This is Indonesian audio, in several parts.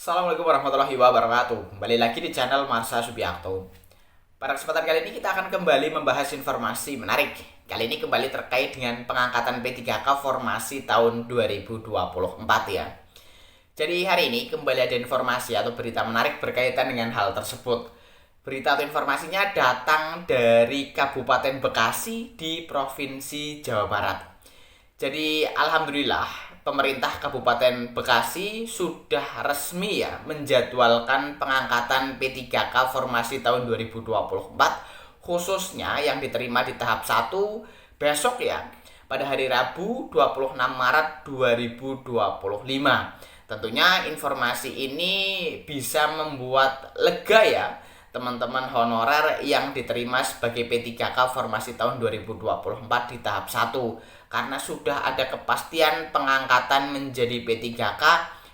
Assalamualaikum warahmatullahi wabarakatuh. Kembali lagi di channel Marsha Subiakto. Pada kesempatan kali ini kita akan kembali membahas informasi menarik. Kali ini kembali terkait dengan pengangkatan P3K formasi tahun 2024 ya. Jadi hari ini kembali ada informasi atau berita menarik berkaitan dengan hal tersebut. Berita atau informasinya datang dari Kabupaten Bekasi di Provinsi Jawa Barat. Jadi alhamdulillah pemerintah Kabupaten Bekasi sudah resmi ya menjadwalkan pengangkatan P3K formasi tahun 2024 khususnya yang diterima di tahap 1 besok ya pada hari Rabu 26 Maret 2025. Tentunya informasi ini bisa membuat lega ya teman-teman honorer yang diterima sebagai P3K formasi tahun 2024 di tahap 1 karena sudah ada kepastian pengangkatan menjadi P3K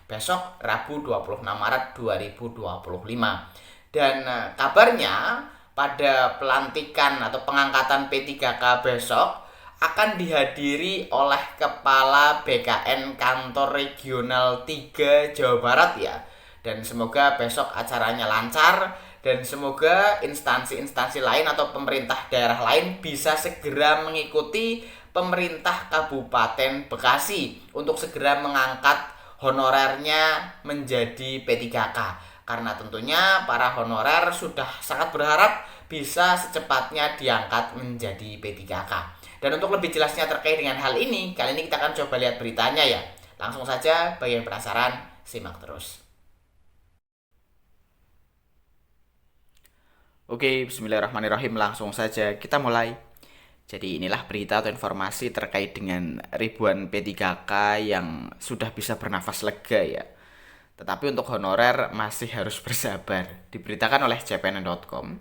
besok Rabu 26 Maret 2025. Dan kabarnya pada pelantikan atau pengangkatan P3K besok akan dihadiri oleh Kepala BKN Kantor Regional 3 Jawa Barat ya. Dan semoga besok acaranya lancar dan semoga instansi-instansi lain atau pemerintah daerah lain bisa segera mengikuti pemerintah Kabupaten Bekasi untuk segera mengangkat honorernya menjadi P3K. Karena tentunya para honorer sudah sangat berharap bisa secepatnya diangkat menjadi P3K. Dan untuk lebih jelasnya terkait dengan hal ini, kali ini kita akan coba lihat beritanya ya. Langsung saja, bagi yang penasaran, simak terus. Oke, bismillahirrahmanirrahim. Langsung saja kita mulai. Jadi inilah berita atau informasi terkait dengan ribuan P3K yang sudah bisa bernafas lega ya. Tetapi untuk honorer masih harus bersabar. Diberitakan oleh cpn.com.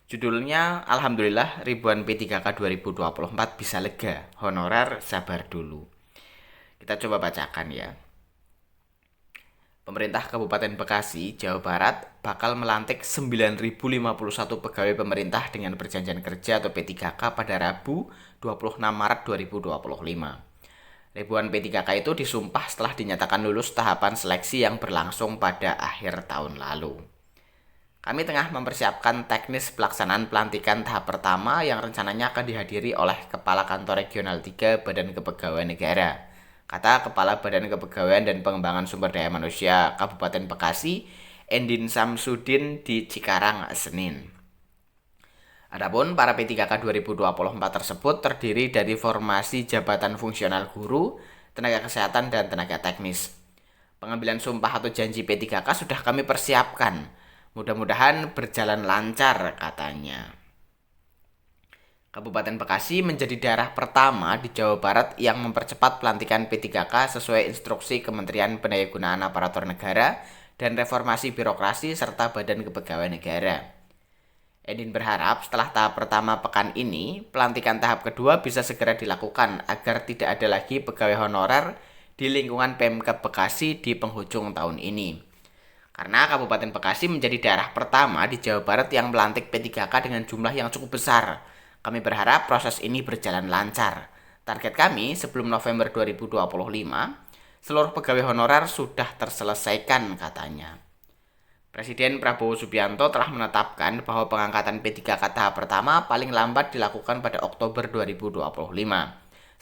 Judulnya, Alhamdulillah ribuan P3K 2024 bisa lega. Honorer sabar dulu. Kita coba bacakan ya. Pemerintah Kabupaten Bekasi, Jawa Barat bakal melantik 9.051 pegawai pemerintah dengan perjanjian kerja atau P3K pada Rabu 26 Maret 2025. Ribuan P3K itu disumpah setelah dinyatakan lulus tahapan seleksi yang berlangsung pada akhir tahun lalu. Kami tengah mempersiapkan teknis pelaksanaan pelantikan tahap pertama yang rencananya akan dihadiri oleh Kepala Kantor Regional 3 Badan Kepegawaian Negara, kata Kepala Badan Kepegawaian dan Pengembangan Sumber Daya Manusia Kabupaten Bekasi, Endin Samsudin di Cikarang, Senin. Adapun para P3K 2024 tersebut terdiri dari formasi jabatan fungsional guru, tenaga kesehatan, dan tenaga teknis. Pengambilan sumpah atau janji P3K sudah kami persiapkan. Mudah-mudahan berjalan lancar, katanya. Kabupaten Bekasi menjadi daerah pertama di Jawa Barat yang mempercepat pelantikan P3K sesuai instruksi Kementerian Pendayagunaan Aparatur Negara dan Reformasi Birokrasi serta Badan Kepegawaian Negara. Edin berharap setelah tahap pertama pekan ini, pelantikan tahap kedua bisa segera dilakukan agar tidak ada lagi pegawai honorer di lingkungan Pemkab Bekasi di penghujung tahun ini. Karena Kabupaten Bekasi menjadi daerah pertama di Jawa Barat yang melantik P3K dengan jumlah yang cukup besar. Kami berharap proses ini berjalan lancar. Target kami sebelum November 2025, seluruh pegawai honorer sudah terselesaikan, katanya. Presiden Prabowo Subianto telah menetapkan bahwa pengangkatan P3K tahap pertama paling lambat dilakukan pada Oktober 2025,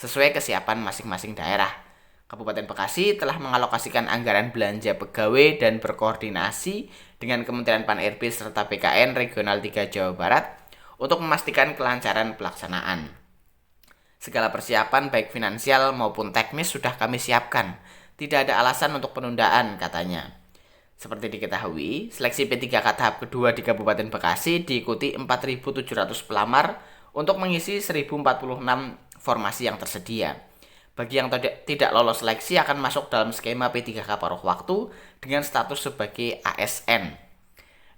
sesuai kesiapan masing-masing daerah. Kabupaten Bekasi telah mengalokasikan anggaran belanja pegawai dan berkoordinasi dengan Kementerian Pan-RB serta BKN Regional 3 Jawa Barat untuk memastikan kelancaran pelaksanaan. Segala persiapan baik finansial maupun teknis sudah kami siapkan. Tidak ada alasan untuk penundaan, katanya. Seperti diketahui, seleksi P3K tahap kedua di Kabupaten Bekasi diikuti 4.700 pelamar untuk mengisi 1.046 formasi yang tersedia. Bagi yang tidak lolos seleksi akan masuk dalam skema P3K paruh waktu dengan status sebagai ASN.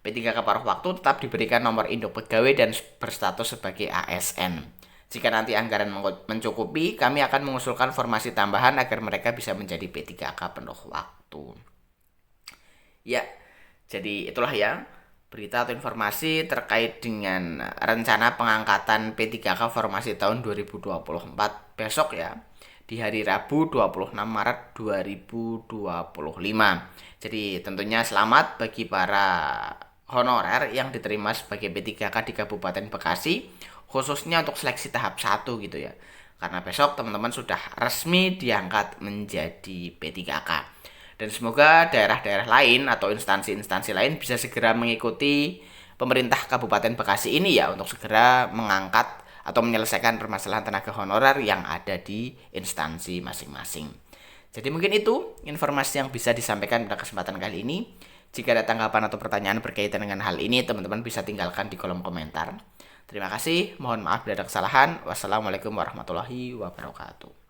P3K paruh waktu tetap diberikan nomor induk pegawai dan berstatus sebagai ASN. Jika nanti anggaran mencukupi, kami akan mengusulkan formasi tambahan agar mereka bisa menjadi P3K penuh waktu. Ya, jadi itulah ya berita atau informasi terkait dengan rencana pengangkatan P3K formasi tahun 2024 besok ya. di hari Rabu 26 Maret 2025. Jadi tentunya selamat bagi para honorer yang diterima sebagai P3K di Kabupaten Bekasi, khususnya untuk seleksi tahap 1 gitu ya. Karena besok teman-teman sudah resmi diangkat menjadi P3K. Dan semoga daerah-daerah lain atau instansi-instansi lain bisa segera mengikuti pemerintah Kabupaten Bekasi ini ya, untuk segera mengangkat atau menyelesaikan permasalahan tenaga honorer yang ada di instansi masing-masing. Jadi mungkin itu informasi yang bisa disampaikan pada kesempatan kali ini. Jika ada tanggapan atau pertanyaan berkaitan dengan hal ini, teman-teman bisa tinggalkan di kolom komentar. Terima kasih, mohon maaf bila ada kesalahan. Wassalamualaikum warahmatullahi wabarakatuh.